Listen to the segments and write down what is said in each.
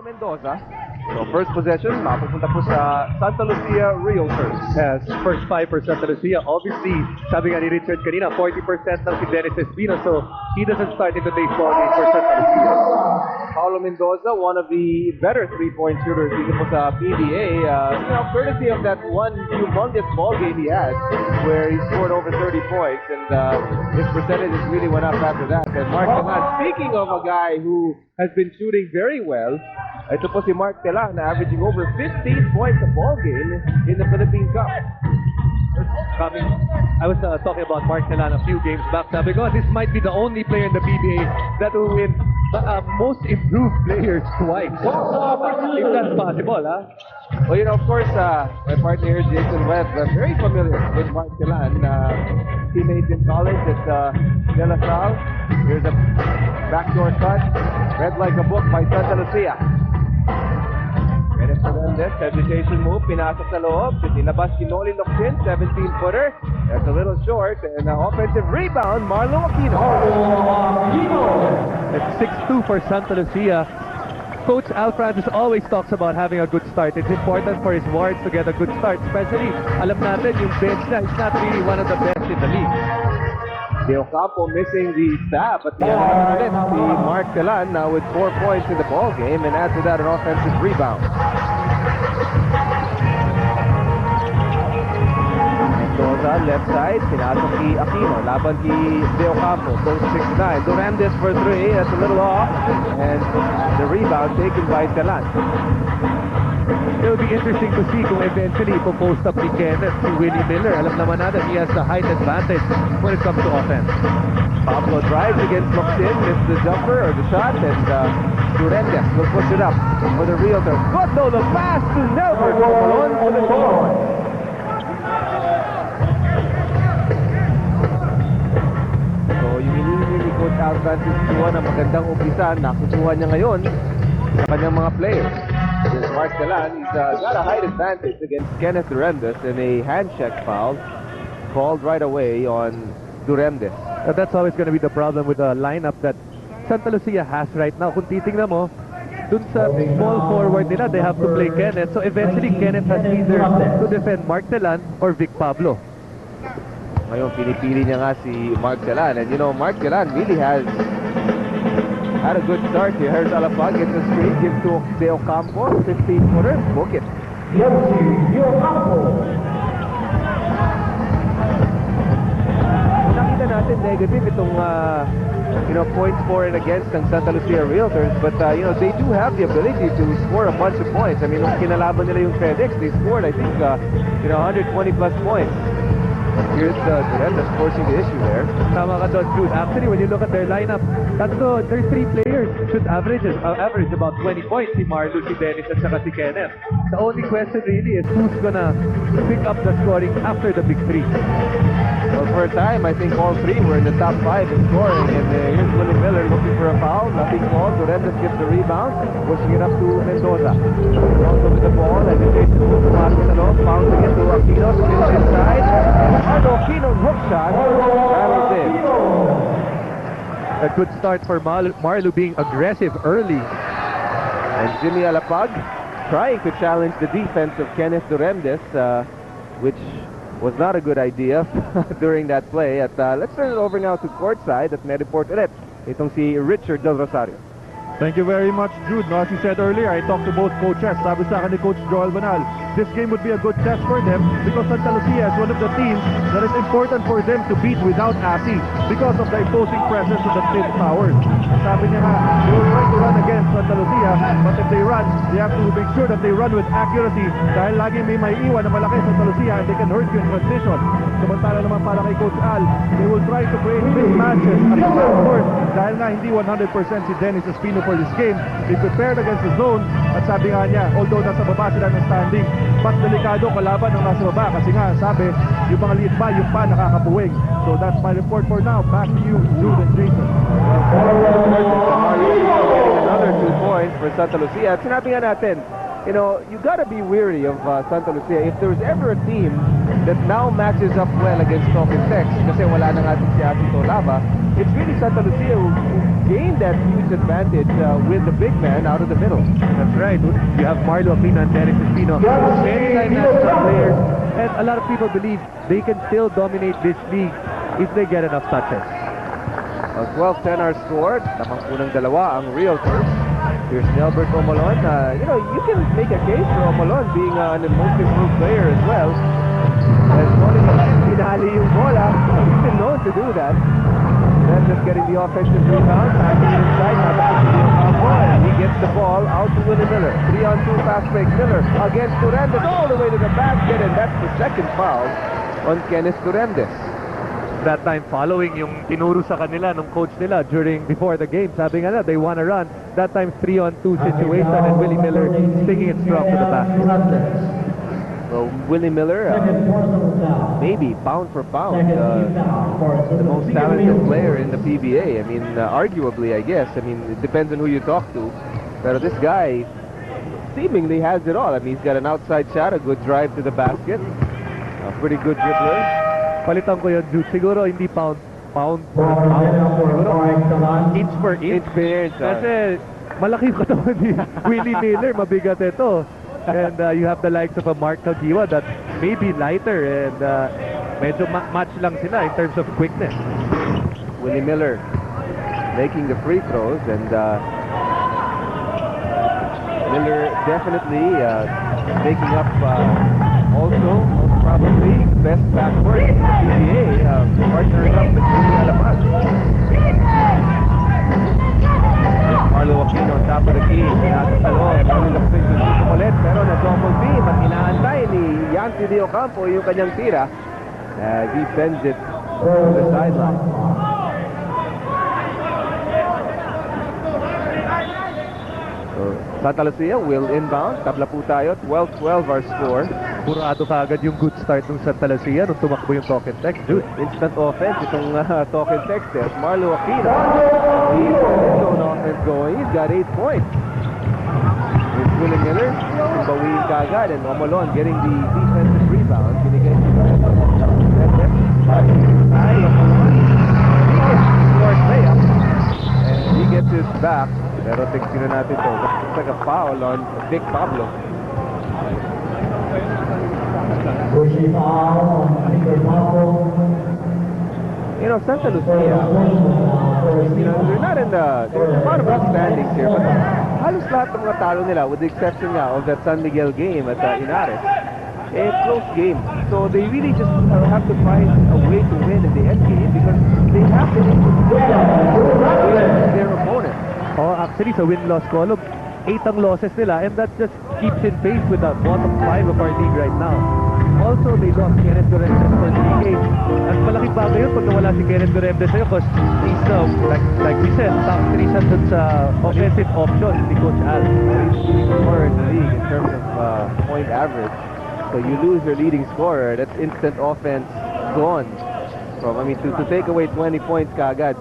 Mendoza. So first possession, mapupunta po sa Santa Lucia Realtors. Yes, first 5% Santa Lucia. Obviously, sabi nga ni Richard kanina, 40% ng si Dennis Espino, so he doesn't start in today's ball game for Santa Lucia. Paulo Mendoza, one of the better three-point shooters dito po sa PBA. Courtesy of that one humongous ball game he had, where he scored over 30 points, and his percentages really went up after that. And Mark Telan, speaking of a guy who has been shooting very well, ito po si Mark Telan, averaging over 15 points a ball game in the Philippine Cup. I was talking about Mark Telan a few games back. Sabi ko, this might be the only player in the PBA that will win most improved players twice. If that's possible, huh? Well, of course, my partner here, Jason Webb, very familiar with Mark Telan. Teammate in college at De La Salle. Here's a backdoor cut, read like a book by Santa Lucia. This hesitation move, pinasok sa loob, nilabas si Noli Locsin, 17-footer. That's a little short, and offensive rebound, Marlo Aquino. It's 6-2 for Santa Lucia. Coach Al Francis always talks about having a good start. It's important for his wards to get a good start, especially, alam natin, yung bench na is not really one of the best in the league. De Ocampo missing the stab, but the Mark Telan now with 4 points in the ball game, and after that an offensive rebound. Mendoza left side, pinasok kay Aquino, laban kay De Ocampo, goes 6'9". Durandes for 3, that's a little off, and the rebound taken by Telan. It'll be interesting to see kung eventually post up ni Kenneth si Willie Miller. Alam naman natin, he has the height advantage when it comes to offense. Pablo drives against Locsin, missed the jumper or the shot, and Durandes will push it up for the Realtors. Good though, the pass to Nelson Colon for the goal. So yung hinihingi ni Coach Al Francis kuha ng magandang umpisa, nakukuha niya ngayon sa kanyang mga players. Mark Telan, he's got a height advantage against Kenneth Durandes, and a hand check foul called right away on Durandes. That's always going to be the problem with the lineup that Santa Lucia has right now. Kung titingnan mo, dun sa small forward nila, they have to play Kenneth. So eventually, Kenneth has either to defend Mark Telan or Vic Pablo. Ngayon, pinipili niya nga si Mark Telan. And Mark Telan really has had a good start here. Here's Alapag, gets a screen, gives to De Ocampo, 15-footer, book it. Nakita natin negative itong points for and against ng Santa Lucia Realtors, but they do have the ability to score a bunch of points. I mean, nung kinalaban nila yung FedEx, they scored, I think, 120 plus points. Here's Durandes forcing the issue there. Tama ka doon, Jude. Actually, when you look at their lineup, their three players should average about 20 points. Si Marlo, si Dennis, at saka si Kenneth. The only question really is who's gonna pick up the scoring after the big three. Well, for a time, I think all three were in the top 5 in scoring. And here's Willie Miller looking for a foul. Nothing called. Durandes gets the rebound, pushing it up to Mendoza. Also with the ball, hesitation move to Marcelo, bouncing it to Aquino, spins inside. Aquino's hook shot rattles in. A good start for Marlo being aggressive early. And Jimmy Alapag trying to challenge the defense of Kenneth Durandes, which was not a good idea during that play. Let's turn it over now to courtside at may report ulit itong si Richard Del Rosario. Thank you very much, Jude. No, as you said earlier, I talked to both coaches. Sabi sa akin ni Coach Joel Banal, this game would be a good test for them because Santa Lucia is one of the teams that is important for them to beat without Asi because of the imposing presence of the Twin Towers. Sabi niya nga, they will try to run against Santa Lucia, but if they run, they have to make sure that they run with accuracy dahil lagi may maiiwan na malaki Santa Lucia and they can hurt you in transition. Samantala naman para kay Coach Al, they will try to create big matches at the court dahil nga hindi 100% si Dennis Espino for this game. They prepared against the zone at sabi nga niya, although nasa baba sila ng standing, mas delikado kalaban ng nasa baba kasi nga sabi, yung mga liit ba, yung pa nakakapuwing. So that's my report for now. Back to you, Jude and Jason. Another 2 points for Santa Lucia. At sinabi nga natin, you gotta be weary of Santa Lucia. If there's ever a team that now matches up well against Talking Tex, kasi wala na nga si Asito Lava, it's really Santa Lucia who gained that huge advantage with the big man out of the middle. That's right. You have Marlo Aquino and Dennis Espino. Very dynamic players. And a lot of people believe they can still dominate this league if they get enough touches. 12-10 our score. Namang dalawa ang Realtors. Here's Nelbert Omolon. You can make a case for Omolon being an most improved player as well. As Molin pinali yung bola. He's been known to do that. Then just getting the offensive rebound, passing it inside, he gets the ball out to Willie Miller. 3-on-2 fast break. Miller against Turandes all the way to the basket, and that's the second foul on Kenneth Turandes. That time following yung tinuro sa kanila nung coach nila before the game. Sabi nga na, they wanna run. That time 3-on-2 situation and Willie Miller sticking it strong to the basket. Well, Willie Miller, maybe pound for pound, the most talented player in the PBA. I mean, arguably, I guess. I mean, it depends on who you talk to. But this guy seemingly has it all. I mean, he's got an outside shot, a good drive to the basket, a pretty good dribbler. Palitan ko yun, Jude. Siguro hindi pound for pound. Siguro inch per inch. Kasi malaki yung katawan ni Willie Miller. Mabigat ito. And you have the likes of a Mark Kagiwa that may be lighter and medyo match lang sila in terms of quickness. Willie Miller making the free throws, and Miller definitely making up also probably best backcourt in the PBA, partnering up with Lucia Alaman. Marlo Aquino on top of the key. Nasa sa loob. Nalilapit yung dito ulit. Pero na-double beam at inaantay ni Yancy De Ocampo yung kanyang tira. He sends it to the sideline. So, Santa Lucia will inbound. Tabla po tayo. 12-12 our score. Burado ka agad yung good start ng Santa Lucia nung tumakbo yung talk and text. Dude, instant offense itong talk and text there. Marlo Aquino. He's got his own offense going. He's got 8 points. Here's Willie Miller. Bawiin kagad, and Omolon getting the defensive rebound. Binigay to and he gets his back. Pero tingnan natin to. Looks like a foul on Vic Pablo. You know, Santa Lucia, they're not in there's a lot of standings here, but halos lahat ng mga talo nila, with the exception nga of that San Miguel game at Inares, close game. So they really just have to find a way to win in the end game because they have to their opponent. Oh, actually, sa win-loss column, 8 ang losses nila, and that just keeps in pace with the bottom 5 of our league right now. Also, they lost Kenneth Duremdes for 3 games. At malaking bagay yun pag nawala si Kenneth Duremdes sa'yo because he's, like we said, top 3 sa offensive options ni Coach Al. He's scorer in the league in terms of point average. So you lose your leading scorer, that's instant offense gone. From, I mean, to take away 20 points kaagad.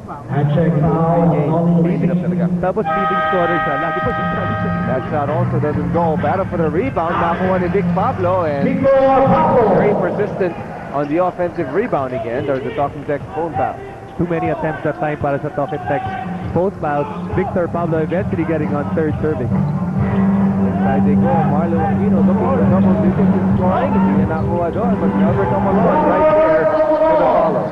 Tapos leading scorer siya. Lagi po siya. That shot also doesn't go. Battle for the rebound. Nakuha ni Vic Pablo, and very persistent on the offensive rebound again. There's the talking text Phonepals. Too many attempts that time para sa talking text Phonepals. Victor Pablo eventually getting on third serving. Inside they go. Marlo Aquino looking for double digits in scoring. Hindi na nakuha doon, but Nelbert Omolon right there for the follow.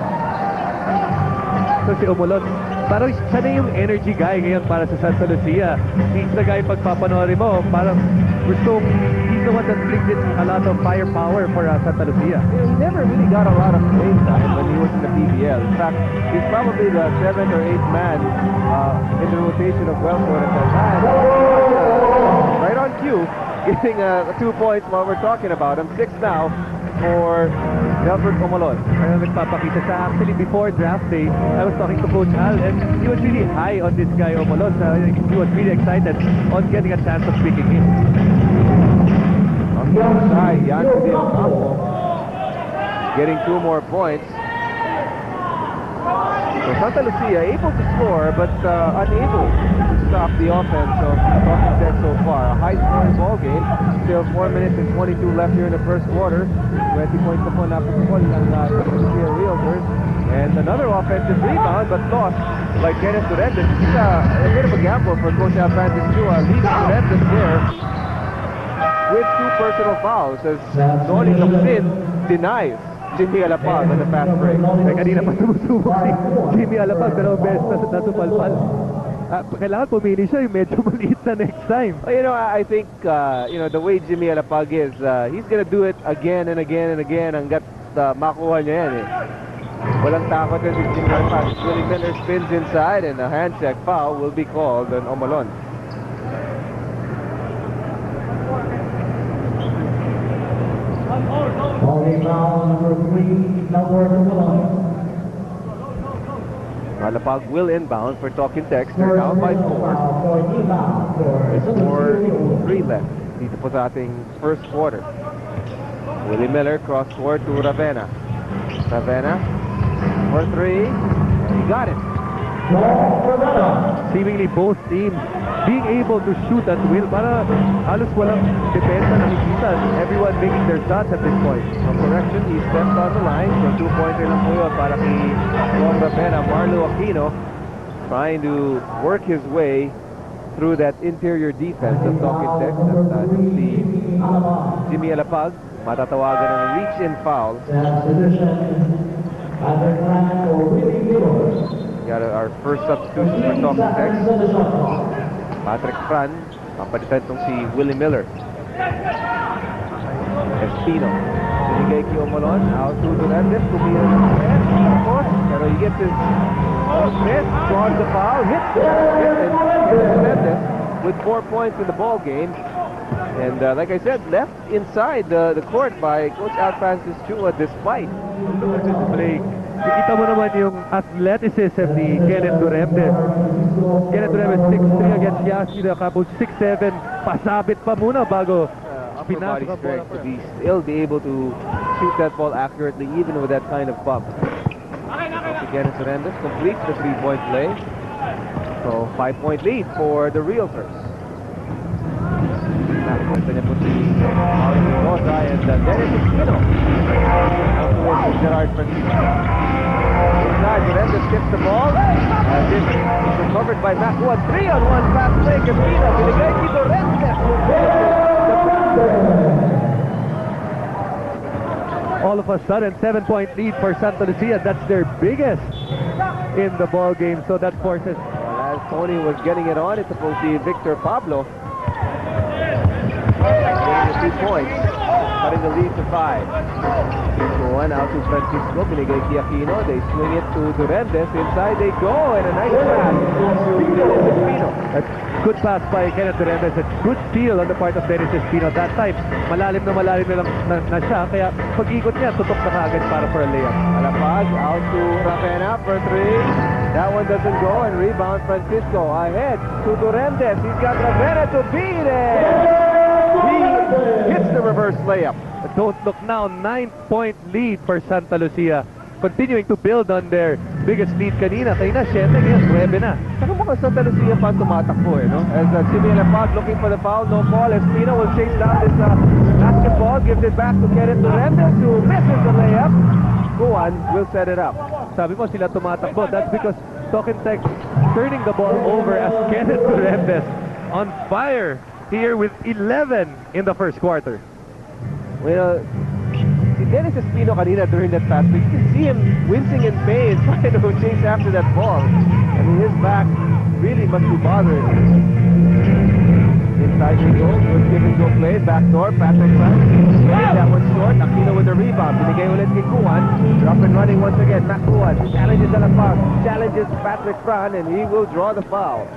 So si Omolon, parang siya na yung energy guy ngayon para sa Santa Lucia. He's the guy pagpapanoorin mo, parang he's the one that brings in a lot of firepower for Santa Lucia. He never really got a lot of playing time when he was in the PBL. In fact, he's probably the 7th or 8th man in the rotation of Wellport at that time. Right on cue, getting 2 points while we're talking about him. 6 now for Nelbert Omolon. Kaya nagpapakita siya. Actually, before draft day, I was talking to Coach Al, and he was really high on this guy, Omolon. He was really excited on getting a chance of picking him. On the other side, Yancy De Ocampo getting 2 more points. So Santa Lucia able to score, but unable to stop the offense of Talking Tech so far. A high-scoring ball game. Still 4 minutes and 22 left here in the first quarter. 20 points na po napupunol ng Santa Lucia Realtors. And another offensive rebound, but lost by Kenneth Durandez. This is a bit of a gamble for Coach Francis Chua. Leaving Durandez there with 2 personal fouls as Noli Locsin denies Jimmy Alapag on the fast break. Eh, kanina pa sumusubok si Jimmy Alapag, pero best na natupalpal. Kailangan pumili siya yung medyo maliit na next time. Well, I think, the way Jimmy Alapag is, he's gonna do it again and again and again hanggat makuha niya yan eh. Walang takot na si Jimmy Alapag. Willie Miller spins inside and a hand check foul will be called on Omalon. Alapag will inbound for Talking Text. They're down by 4. There's 4-3 left dito po sa ating first quarter. Willie Miller cross court to Ravena. Ravena for 3. He got it. Seemingly both teams being able to shoot at will. Para halos walang depensa nakikita. Everyone making their shots at this point. On correction, he stepped on the line. So 2-pointer lang po yun para kay Ravena. Marlo Aquino trying to work his way through that interior defense of Talking Text. At si Jimmy Alapag matatawagan ng reach-in foul. Got our first substitution for Talking Text. Patrick Fran, papalitan itong si Willie Miller. Espino, binigay kay Omalon, out to Durandez, kumira ng press, tapos, pero he gets his miss, draws the foul, hits the basket, and Durandez with 4 points in the ball game. And like I said, left inside the court by Coach Francis Chua despite. Look at this play. Nakita mo naman yung athleticism ni Kenneth Durandez. Kenneth Durandez 6'3" against Yassi Nakapos 6'7". Pasabit pa muna bago Upper body pinasok ang strength bola. to be still be able to shoot that ball accurately even with that kind of pump. Kenneth Durandez completes the 3-point play. So 5-point lead for the Realtors. Nakita niya po si Mario Rosa and Dennis Espino. Out to his Gerard Francisco. Inside, Durandez tips the ball. This is recovered by Makuan. 3-on-1 fast break. Espino, binigay si Durandez. All of a sudden, 7-point lead for Santa Lucia. That's their biggest in the ball game. So that forces. Well, as Tony was getting it on, it's supposed to be Victor Pablo. Getting the 2 points, cutting the lead to 5. So 1 out to Francisco, binigay kay Aquino. They swing it to Durandez. Inside they go, and a nice pass to Dennis Espino. A good pass by Kenneth Durandez. A good steal on the part of Dennis Espino. That time, malalim na lang na siya. Kaya pag-ikot niya, tutok na kagad para for a layup. Alapag out to Ravena for 3. That one doesn't go, and rebound Francisco. Ahead to Durandez. He's got Ravena to beat it. He hits the reverse layup. Don't look now, 9-point lead for Santa Lucia. Continuing to build on their biggest lead kanina. Kanina, 7, ngayon 9 na. Saka mukhang Santa Lucia pa tumatakbo no? As Jimmy Alapag looking for the foul, no ball. Espino will chase down this basketball, gives it back to Kenneth Durandez who misses the layup. Guan will set it up. Sabi mo sila tumatakbo. That's because Talking Text turning the ball over as Kenneth Durandez on fire here with 11 in the first quarter. Well, si Dennis Espino kanina during that pass, you can see him wincing in pain trying to chase after that ball. I mean, his back really must be bothering him. Inside the goal, good give and go play, backdoor, Patrick Frank. That one short, Aquino with the rebound. Binigay ulit kay Kuan. They're up and running once again. Mac Kuan challenges Alapag, challenges Patrick Fran, and he will draw the foul.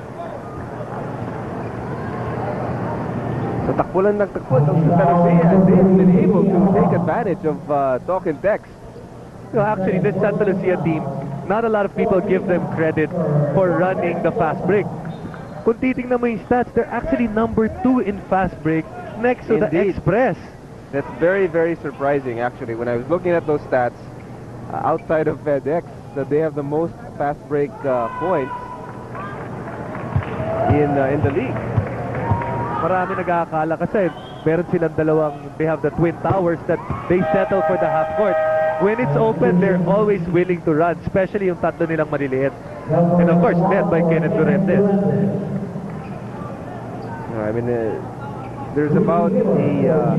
So takbo lang nagtakbo ng Santa Lucia, and they've been able to take advantage of Talking Text. So actually, this Santa Lucia team, not a lot of people give them credit for running the fast break. Kung titingnan mo yung stats, they're actually number 2 in fast break next to the Indeed. Express. That's very, very surprising actually. When I was looking at those stats, outside of FedEx, that they have the most fast break points in the league. Marami nag-aakala kasi meron silang they have the Twin Towers that they settle for the half court. when it's open, they're always willing to run, especially yung tatlo nilang maliliit. And of course, led by Kenneth Durentes. I mean, there's about a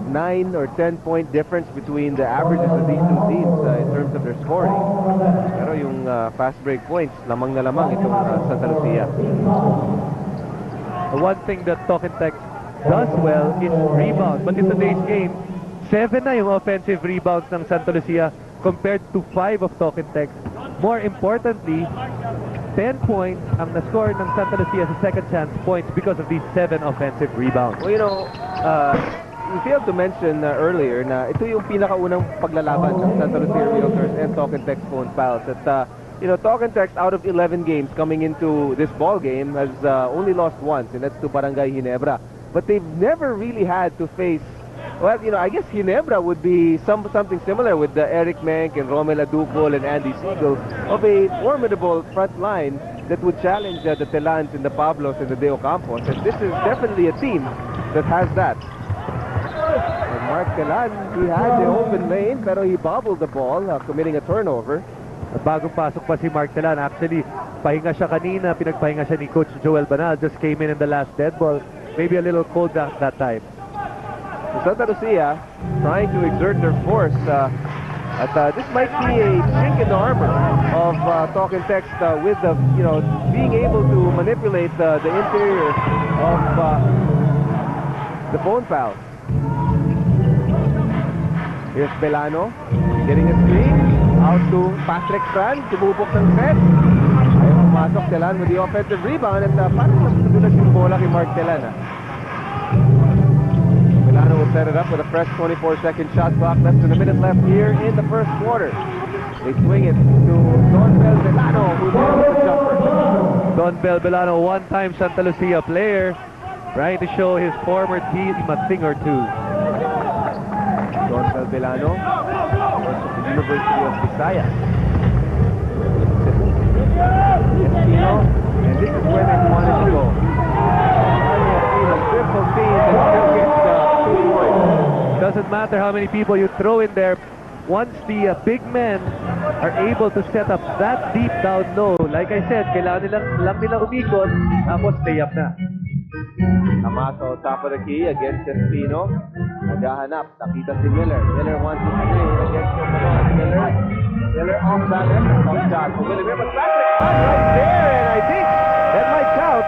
9 or 10 point difference between the averages of these two teams in terms of their scoring. Pero yung fast break points, lamang na lamang itong Santa Lucia. One thing that Talking Text does well is rebound. But in today's game, 7 na yung offensive rebounds ng Santa Lucia compared to 5 of Talking Text. More importantly, 10 points ang na-score ng Santa Lucia sa second chance points because of these 7 offensive rebounds. Well, you know, we failed to mention earlier na ito yung pinakaunang paglalaban ng Santa Lucia Realtors and Talking Text Phonepals. At you know, Talking Text out of 11 games coming into this ball game has only lost once, and that's to Barangay Ginebra. But they've never really had to face, well, you know, I guess Ginebra would be something similar with Eric Menk and Romel Aducol and Andy Siegel of a formidable front line that would challenge the Telans and the Pablos and the De Ocampos. And this is definitely a team that has that. And Mark Telan, he had the open lane, pero he bobbled the ball, committing a turnover. At bagong pasok pa si Mark Telan, actually, pahinga siya kanina, pinagpahinga siya ni Coach Joel Banal, just came in the last dead ball. Maybe a little cold that time. So Santa Lucia trying to exert their force. This might be a chink in the armor of Talking Text with the, you know, being able to manipulate the interior of the Phonepals. Here's Belano getting a screen out to Patrick Fran, tumubok ng set. Ayaw pumasok Telan with the offensive rebound at parang nagulat yung bola kay Mark Telan. Belano will set it up with a fresh 24-second shot clock. Less than a minute left here in the first quarter. They swing it to Donbel Belano, who nails the jumper. Donbel Belano, one-time Santa Lucia player, trying to show his former team a thing or two. Donbel Belano, coach of the University of Visayas. Espino, and this is where they wanted to go. Triple team and still gets 2 points. Doesn't matter how many people you throw in there, once the big men are able to set up that deep down low, like I said, kailangan lang nila umikot, tapos lay up na. Amaso, top of the key against Espino. Naghahanap, nakita si Miller. Miller wants to play against Miller. Miller off that off shot for Willie Rivers. Right there, and I think that might count. I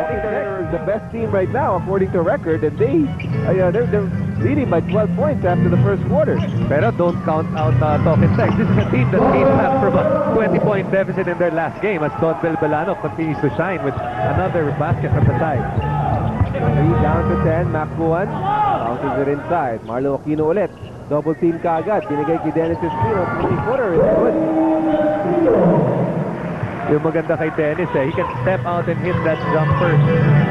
think they're the best team right now according to record, and they're leading by 12 points after the first quarter. Pero don't count out Talking Text. This is a team that came back from a 20-point deficit in their last game as Donbel Belano continues to shine with another basket from the side. 3 down to 10, Makuan bounces it inside. Marlo Aquino ulit. Double team kaagad. Binigay kay Dennis Espino. 3-footer is good. Yung maganda kay Dennis, he can step out and hit that jumper.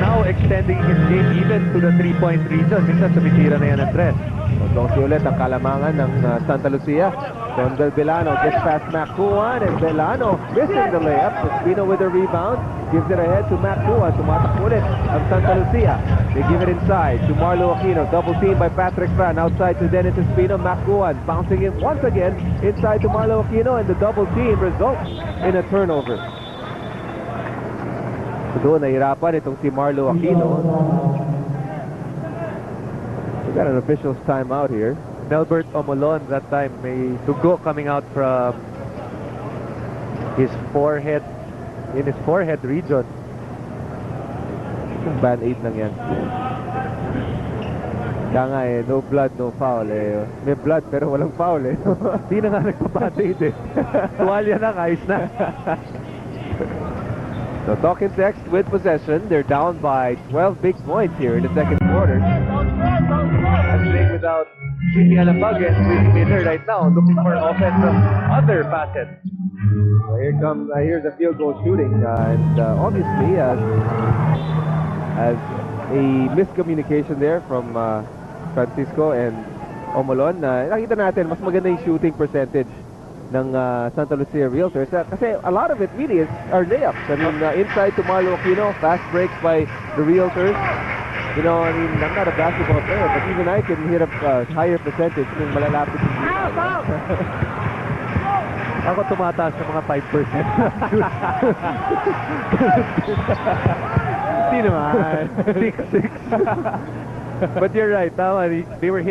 Now extending his game even to the 3-point region. Minsan sumitira na yan ang tres. Dongsi ulit ang kalamangan ng Santa Lucia. Donbel Belano gets past Makuan, and Belano missing the layup. Espino with the rebound. Gives it ahead to Makuan. Tumatak ulit ang Santa Lucia. They give it inside to Marlo Aquino. Double team by Patrick Fran. Outside to Dennis Espino. Makuan bouncing it once again inside to Marlo Aquino, and the double team results in a turnover. So doon nahirapan itong si Marlo Aquino. We got an official's timeout here. Melbert Omolon that time may dugo coming out from his forehead, in his forehead region. Band 8 lang yan. Kaya nga no blood, no foul May blood pero walang foul Di na nga nagpa-band 8 Tuwalya na, ayos na. So Talking Text with possession. They're down by 12 big points here in the second quarter. And playing without Jimmy Alambag and Willie Miller right now, looking for offense from other facets. So here's a field goal shooting, and obviously as a miscommunication there from Francisco and Omolon. Nakita natin mas maganda yung shooting percentage ng Santa Lucia Realtors kasi a lot of it really are layups. I mean, inside to Marlo Aquino, fast breaks by the Realtors. You know, I mean, I'm not a basketball player, but even I can hit a higher percentage kung malalapit yung Ako tumataas ng mga 5%. Hindi naman. 6-6. But you're right, tama. They were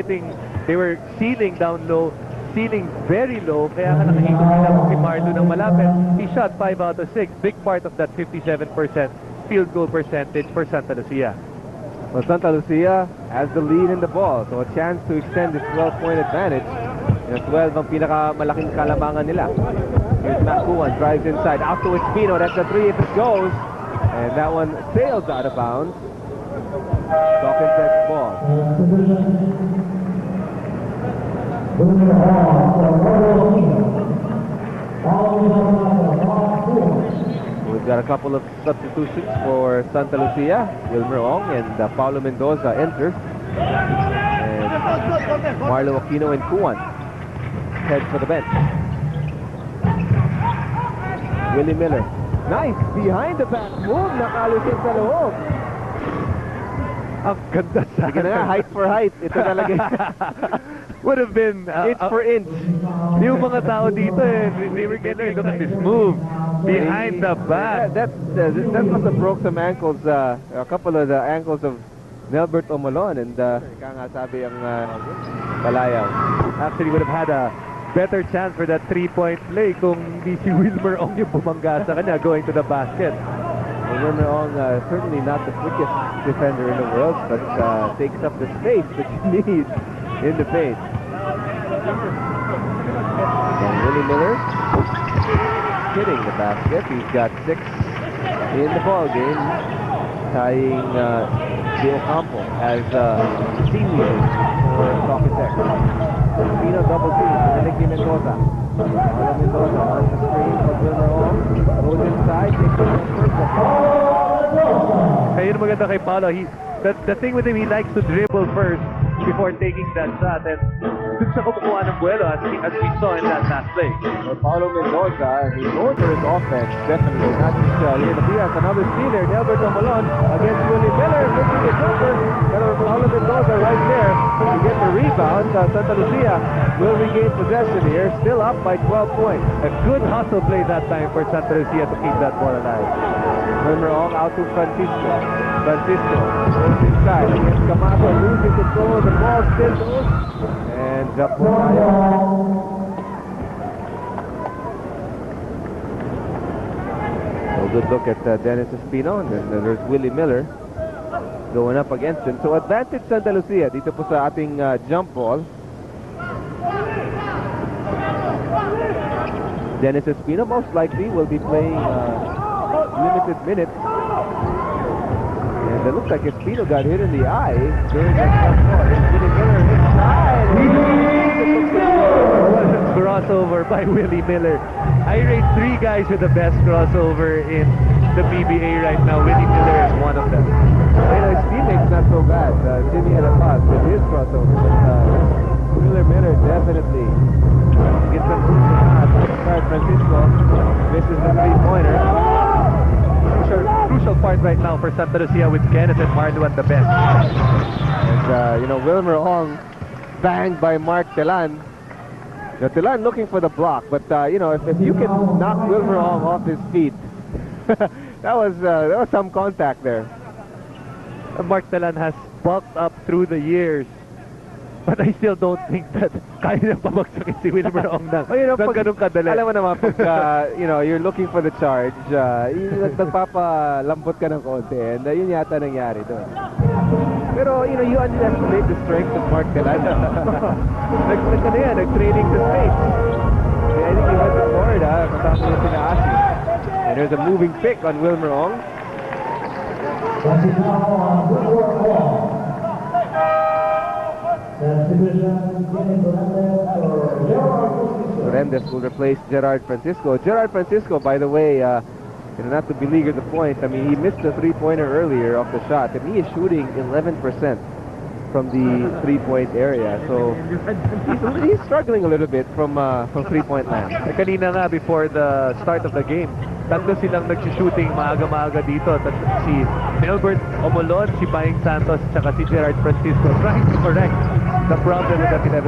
sealing down low, sealing very low, kaya nga nakikita nila si Marlo ng malapit. He shot 5 out of 6. Big part of that 57% field goal percentage for Santa Lucia. Well, Santa Lucia has the lead in the ball, so a chance to extend this 12-point advantage. You know, 12 ang pinakamalaking kalamangan nila. Here's Matt Kuwan, drives inside, out to Espino. That's a 3 if it goes. And that one sails out of bounds. Dawkins next ball. We've got a couple of substitutions for Santa Lucia. Wilmer Ong and Paulo Mendoza enters. And Marlo Aquino and Kuwan head for the bench. Willie Miller. Nice behind the back move. Nakalusot sa loob. Ang ganda sa Sige na nga, height for height. Ito talaga. Would have been Inch for inch. yung mga tao dito they were getting, look at this move behind the back. That must have broke some ankles, a couple of the ankles of Nelbert Omolon, and ika nga sabi ang Palayaw. Actually would have had a better chance for that 3-point play kung di si Wilmer Ong yung bumangga sa kanya going to the basket. Well, Wilmer Ong certainly not the quickest defender in the world, but takes up the space that you need in the paint. And Willie Miller hitting the basket. He's got 6 in the ball game, tying De Ocampo as team leader for Soccer. Espino double team to Nicky Mendoza. Paulo Mendoza on the screen for Wilmer Ong. Goes inside, takes the first. Kaya yun maganda kay Paulo. The thing with him, he likes to dribble first before taking that shot, and dun siya kumukuha ng buwelo as we saw in that last play. For Paulo Mendoza, he's known for his offense, definitely. Not just here to Diaz, another stealer. Nelbert Omolon against Willie Miller, missing the jumper. Pero Paulo Mendoza right there to get the rebound. Santa Lucia will regain possession here, still up by 12 points. A good hustle play that time for Santa Lucia to keep that ball alive. Wilmer Ong out to Francisco. Francisco goes inside against Camacho, losing control of the ball, still goes. And drop the So good look at Dennis Espino, and then there's Willie Miller going up against him. So advantage Santa Lucia dito po sa ating jump ball. Dennis Espino most likely will be playing limited minutes. And it looks like Espino got hit in the eye during that jump ball. It's Willie Miller inside. Crossover by Willie Miller. I rate 3 guys with the best crossover in the PBA right now. Willie Miller is one of them. His teammate's not so bad. Jimmy had a pass with his crossover, but Miller definitely gets some start. Francisco misses the 3-pointer. Crucial part right now for Santa Lucia with Kenneth and Marlo at the bench. And Wilmer Ong banged by Mark Telan. Now, Telan looking for the block, but if you can knock Wilmer Ong off his feet, that was some contact there. Mark Telan has bulked up through the years, but I still don't think that kaya nang pabagsakin si Wilmer Ong ng ganun kadali. Alam mo naman, pag you're looking for the charge, nagpapalambot ka ng konti, and yun yata nangyari doon. Pero, you underestimate the strength of Mark Telan. Nag-training to space. I think he went to Florida, kasama niya sina Asi. And there's a moving pick on Wilmer Ong. Rendes will replace Gerard Francisco. Gerard Francisco, by the way, not to beleaguer the point, I mean, he missed a 3-pointer earlier off the shot, and he is shooting 11% from the 3-point area. So he's struggling a little bit from 3-point land. Kanina nga before the start of the game, tatlo silang nag-shooting maaga-maaga dito. Si Melbert Omolon, si Baing Santos, tsaka si Gerard Francisco trying to correct the problem with that 11%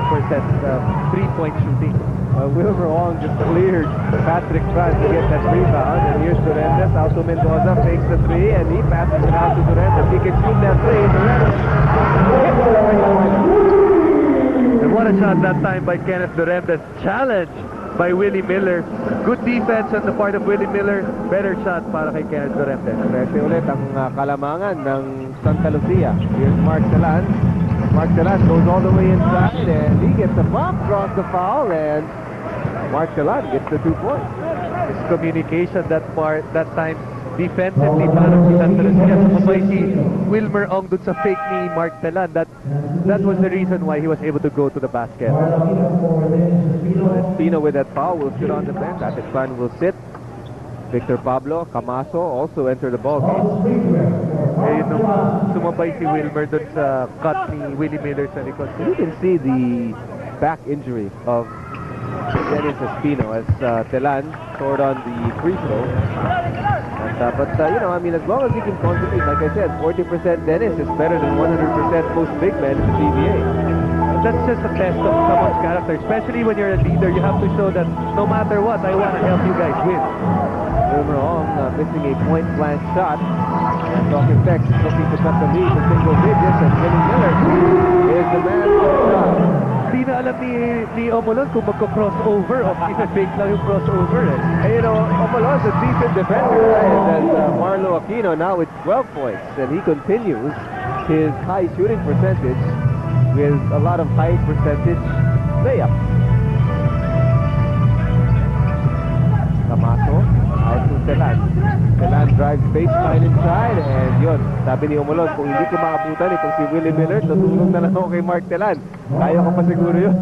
three-point shooting. Wilmer Ong just cleared Patrick Franz to get that rebound. And here's Durendes. Out to Mendoza. Fakes the three. And he passes it out to Durendes. He can shoot that three. Durendes. And what a shot that time by Kenneth Durendes. Challenge by Willie Miller. Good defense on the part of Willie Miller. Better shot para kay Kenneth Durendes. Prese ulit ang kalamangan ng Santa Lucia. Here's Mark Telan. Mark Telan goes all the way inside and he gets a bump, draws the foul, and Mark Telan gets the 2 points. His communication that time defensively para si Santa Lucia. Sumabay si Wilmer Ong dun sa fake ni Mark Telan. That was the reason why he was able to go to the basket. Espino with that foul will sit on the bench. Atikpan will sit. Victor Pablo, Camaso also enter the ball game. Eh, nung sumabay si Wilmer dun sa cut ni Willie Miller sa likod. You can see the back injury of Dennis Espino as Telan scored on the free throw. But you know, I mean, as long as he can contribute, like I said, 40% Dennis is better than 100% most big men in the PBA. And that's just a test of someone's character, especially when you're a leader. You have to show that no matter what, I want to help you guys win. Wilmer Ong missing a point-blank shot. And Dawkins Tex is looking to cut the lead to single digits, and Willie Miller is the man for the job. Hindi na alam ni Omolon kung magko-crossover o isa-fake lang yung crossover. And you know, Omolon's a decent defender, and Marlo Aquino now with 12 points, and he continues his high shooting percentage with a lot of high percentage layups. Camaso, out to Telan. Telan drives baseline inside, and yun, sabi ni Omolon, kung hindi ko makabutan itong si Willie Miller, tutulong na lang ako kay Mark Telan. Kaya ko pa siguro yun.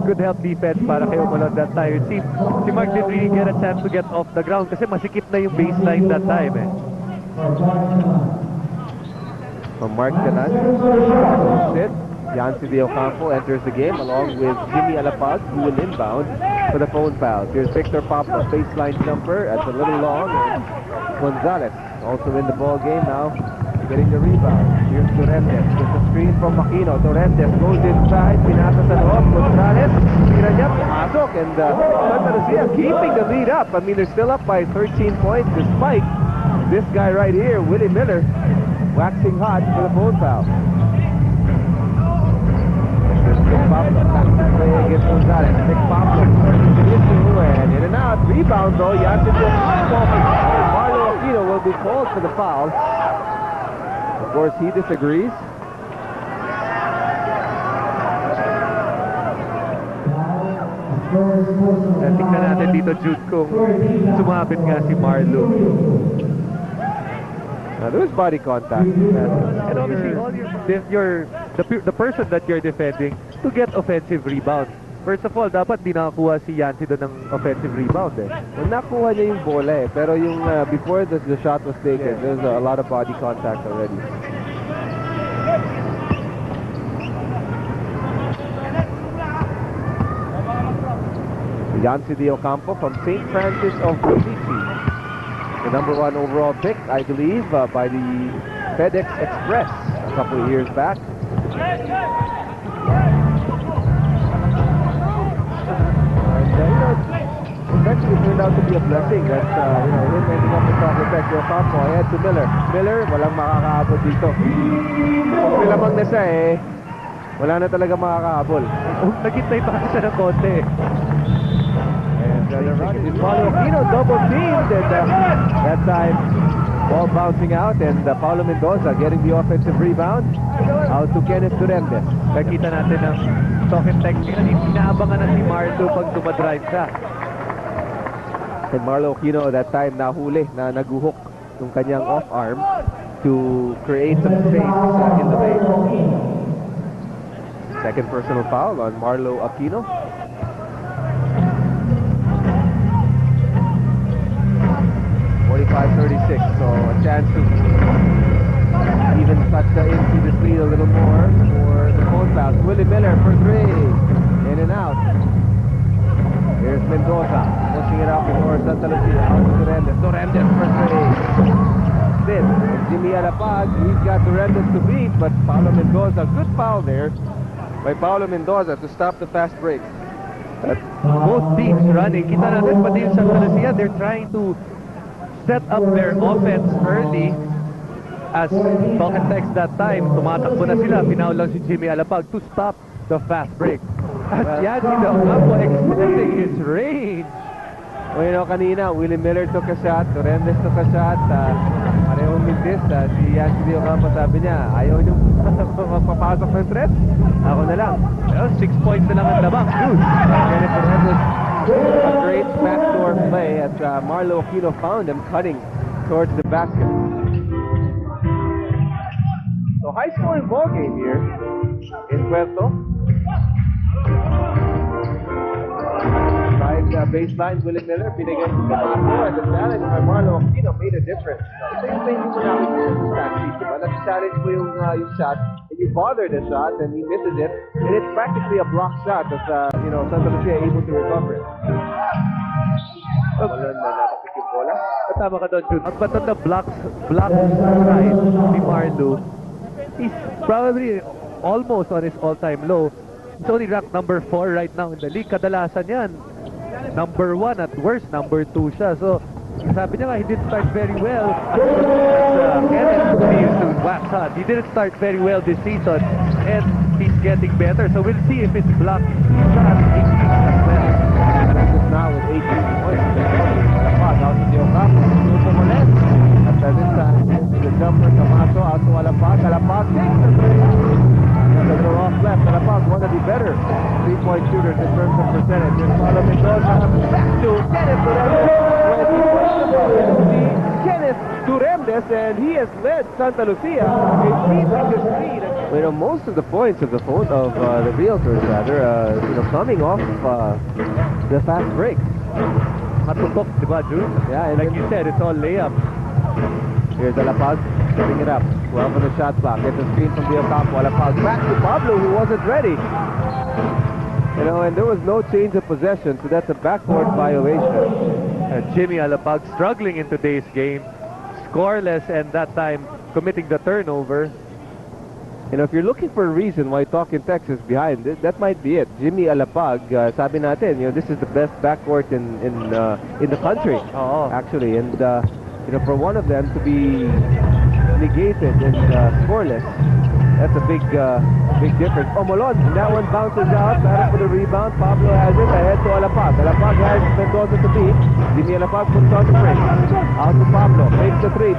Good help defense para kay Omolon that time. Si Mark didn't really get a chance to get off the ground kasi masikip na yung baseline that time eh. From Mark Telan, sit. Yancy De Ocampo enters the game along with Jimmy Alapag, who will inbound for the Phonepals. Here's Victor Pablo, baseline jumper. That's a little long. And Gonzalez also in the ball game now, getting the rebound. Here's Torrentes, gets a screen from Aquino. Torrentes goes inside, pinasa sa loob. Gonzalez, tira niya, pumasok. And Santa Lucia keeping the lead up. I mean, they're still up by 13 points despite this guy right here, Willie Miller, waxing hot for the Phonepals. Pablo, play against Gonzalez. Nick Pablo, and in and out. Rebound though, Yancy De Ocampo. Marlo Aquino will be called for the foul. Of course, he disagrees. Tingnan natin dito, Jude, kung sumabit nga si Marlo. Now, there was body contact. And obviously, all the person that you're defending to get offensive rebound. First of all, dapat di nakakuha si Yancy doon ng offensive rebound eh. Well, nakuha niya yung bola eh. Pero yung before the shot was taken, there was a lot of body contact already. Yancy De Ocampo from St. Francis of Assisi. The #1 overall pick, I believe, by the FedEx Express a couple of years back. And you know, eventually it turned out to be a blessing that you know, him ending up with Dr. Beck. Ocampo ahead to Miller. Miller, walang makakahabol dito. Kung nilamang na siya eh, wala na talaga makakahabol. Nagintay pa siya ng konti eh. Paulo Aquino double teamed, and that time ball bouncing out, and Paulo Mendoza getting the offensive rebound out to Kenneth Durendes. Nakita natin ang talk and text ngayon, inaabangan na si Marlo pag dumadrive siya. And Marlo Aquino that time nahuli na naguhok yung kanyang off arm to create some space in the lane. Second personal foul on Marlo Aquino. 45-36, so a chance to even cut into this lead a little more for the Phonepals. Willie Miller for three, in and out. Here's Mendoza, pushing it out before Santa Lucia. Out to Durendes. Durendes for three. This is Jimmy Alapag. He's got Durendes to beat, but Paulo Mendoza, good foul there by Paulo Mendoza to stop the fast breaks. Both teams running. Kita natin, pati yung Santa Lucia, they're trying to set up their offense early. As talk and text that time, tumatakbo na sila. Pinaw lang si Jimmy Alapag to stop the fast break. At yan, Ganito extending his range. Well, kanina, Willie Miller took a shot, Durendes took a shot, parehong mintis. Si Yancy Ocampo sabi niya, ayaw niyong magpapasok ng stress. Ako na lang. Well, 6 points na lang ang labang. Dude. Kenneth Durendes, a great backdoor play as Marlo Aquino found him cutting towards the basket. So high-scoring ball game here in Puerto. Right baseline, Willie Miller, binigay si Camacho, and the challenge by Marlo Aquino made a difference. Ito yung thing mo namin sa stat sheet, diba? Nag-challenge mo yung shot, and you bother the shot, and he misses it, and it's practically a block shot as, Santa Lucia able to recover it. Wala na nakapit yung bola. Tama ka doon, Jude. But on the block side ni Marlo, he's probably almost on his all-time low. He's only ranked number 4 right now in the league. Kadalasan yan, number 1 at worst, number 2 siya. So, sabi niya nga, he didn't start very well. As Kenneth used to wax hot. He didn't start very well this season, and he's getting better. So, we'll see if his block shot increases as well. Francis now with 18 points. Alapag out to the Ocampo. Grupo Moles. At this time, the jumper, Camacho out to Alapag. Alapag takes the three. And the off left. Alapag, one of the better three-point shooters in terms of percentage. Here's Paulo Mendoza back to Kenneth Durendes. Kenneth Durendes, and he has led Santa Lucia a 3-6 lead. Most of the points of the Realtors coming off the fast breaks. Matutok, di ba, Jude? Yeah, and like you said, it's all layup. Here's Alapag, setting it up. 12 on the shot clock. Gets a screen from the Ocampo. Alapag back to Pablo, who wasn't ready. And there was no change of possession, so that's a backcourt violation. Jimmy Alapag struggling in today's game. Scoreless, and that time committing the turnover. If you're looking for a reason why Talking Tex is behind, that might be it. Jimmy Alapag, sabi natin, this is the best backcourt in the country, actually. And for one of them to be negated and scoreless, that's a big difference. Omolon, that one bounces out, battle for the rebound. Pablo has it, ahead to Alapag. Alapag has Mendoza to beat. Jimmy Alapag puts on the break. Out to Pablo, makes the three,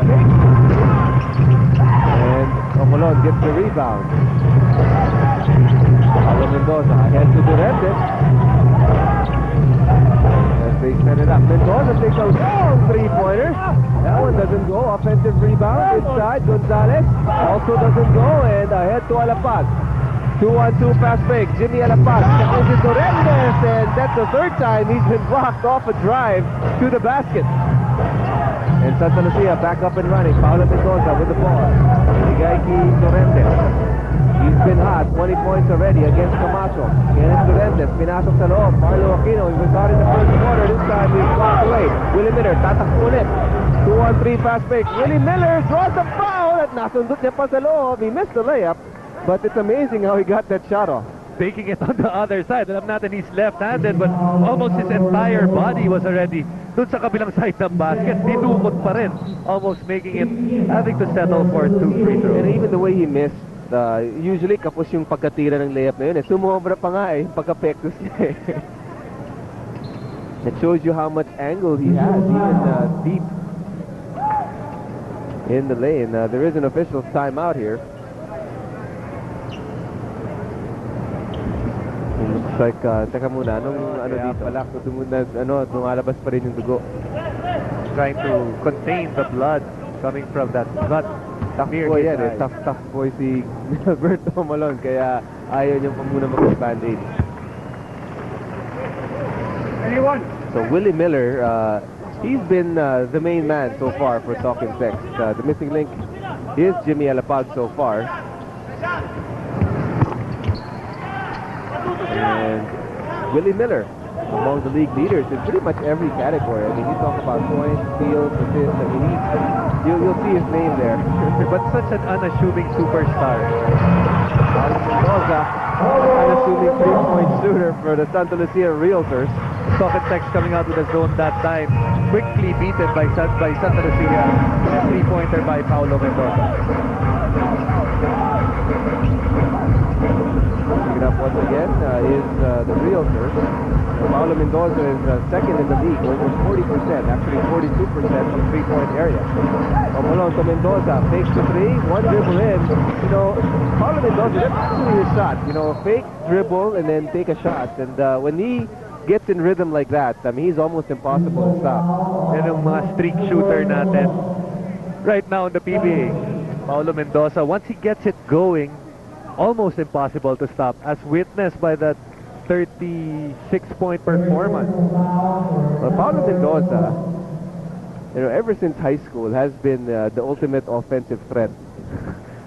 and Omolon gets the rebound. Pablo Mendoza ahead to Durendes. As they set it up, Mendoza takes a long three-pointer. That one doesn't go. Offensive rebound inside. Gonzalez also doesn't go, and ahead to Alapag. 2-on-2 fast break. Jimmy Alapag challenges Durendes, and that's the third time he's been blocked off a drive to the basket. And Santa Lucia back up and running. Paulo Mendoza with the ball. Igaiki Durendes. He's been hot. 20 points already against Camacho. Kenneth Durendes. Pinasok sa loob. Marlo Aquino. He was out in the first quarter. This time he's blocked away. Willie Miller. Tatakbo ulit. 2-on-3 fast break. Willie Miller draws a foul at nasundot niya pa sa loob. He missed the layup. But it's amazing how he got that shot off. Taking it on the other side. Alam natin he's left-handed, but almost his entire body was already dun sa kabilang side ng basket. Dinukot pa rin, almost making it having to settle for 2 free throws. And even the way he missed, usually kapos yung pagkatira ng layup na yun. Sumobra pa nga yung pagka-pectus niya. It shows you how much angle he has, even deep in the lane. There is an official's timeout here. Looks like, teka muna, dito? Lumalabas pa rin yung dugo. Trying to contain the blood coming from that gut. Tough boy yan eh. Tough boy si Alberto Malone, kaya ayaw niyang pa muna mag-band-aid. So Willie Miller, he's been the main man so far for Talking Tex. The missing link is Jimmy Alapag so far. And Willie Miller among the league leaders in pretty much every category. I mean, you talk about points, steals, assists. I mean, you'll see his name there. But such an unassuming superstar. Paulo Mendoza, unassuming three-point shooter for the Santa Lucia Realtors. Talk and text coming out with a zone that time. Quickly beaten by Santa Lucia. A three-pointer by Paulo Mendoza. Picking up once again is the Realtors. Paulo Mendoza is second in the league, over 40%, actually 42% from three-point area. Pamulong to Mendoza, fakes to three, one dribble in. You know, Paulo Mendoza, that's actually his shot. You know, fake, dribble, and then take a shot. And when he gets in rhythm like that, I mean, he's almost impossible to stop. Yan ang mga streak shooter natin. Right now in the PBA, Paulo Mendoza, once he gets it going, almost impossible to stop, as witnessed by that 36-point performance. Well, Paulo Mendoza, you know, ever since high school, has been the ultimate offensive threat.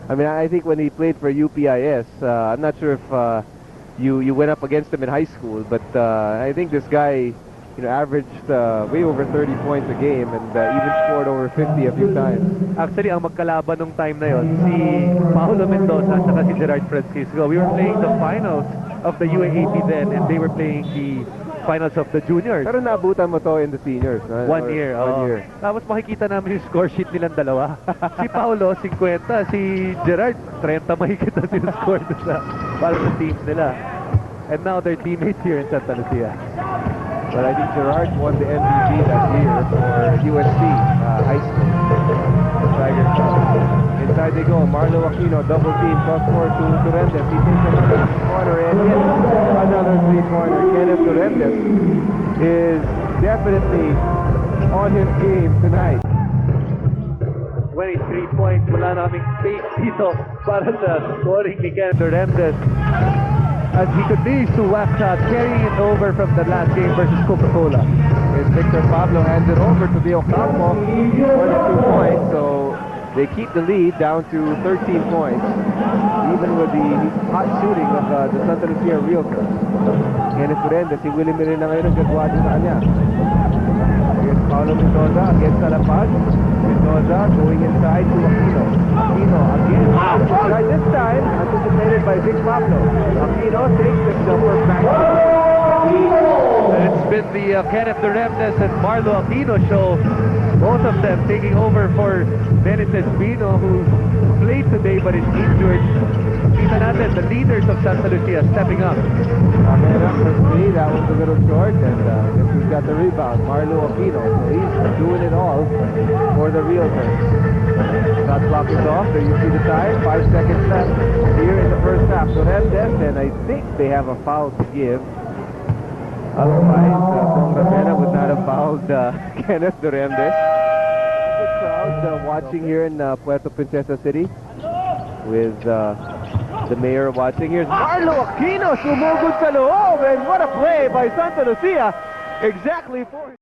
I mean, I think when he played for UPIS, I'm not sure if you went up against him in high school, but I think this guy, you know, averaged way over 30 points a game and even scored over 50 a few times. Actually, ang magkalaban nung time na yon, si Paulo Mendoza at saka si Gerard Francisco. We were playing the finals of the UAAP then, and they were playing the finals of the juniors. Pero naabutan mo to in the seniors, no? One year. Tapos makikita namin yung score sheet nilang dalawa. Si Paulo, 50. Si Gerard, 30 mahigit na sinuscore sa para sa teams nila. And now they're teammates here in Santa Lucia. But I think Gerard won the MVP that year for USC high school. Tigers. Inside they go. Marlo Aquino, double team, cross court to Turendes. He takes another three-pointer and hits another three-pointer. Kenneth Turendes is definitely on his game tonight. 23 points. Wala na kaming space dito para sa scoring ni Kenneth Turendes. As he continues to whack shots, carrying it over from the last game versus Coca-Cola. As Victor Pablo hands it over to Dio Campo, 22 points, so they keep the lead down to 13 points, even with the hot shooting of the Santa Lucia Realtors. Kenneth Turendes, si Willie Mirena ngayon ang gagawin sa kanya. Here's Paulo Mendoza against Salapag. Mendoza going inside to Aquino. Aquino again. Right this time, anticipated by Vic Pablo. Aquino takes the jumper back. And it's been the Kenneth Turendes and Marlo Aquino show. Both of them taking over for Dennis Espino, who played today but is injured. Kita natin, the leaders of Santa Lucia stepping up. Camera for three, that was a little short, and guess who's got the rebound? Marlo Aquino. So he's doing it all for the Realtors. Shot clock is off. There you see the time. 5 seconds left here in the first half. So that's it, and I think they have a foul to give. Otherwise, Bong Ramena would not have fouled Kenneth Turendes. Good crowd watching here in Puerto Princesa City with the mayor watching. Here's Marlo Aquino, sumugod sa loob, and what a play by Santa Lucia. Exactly 4.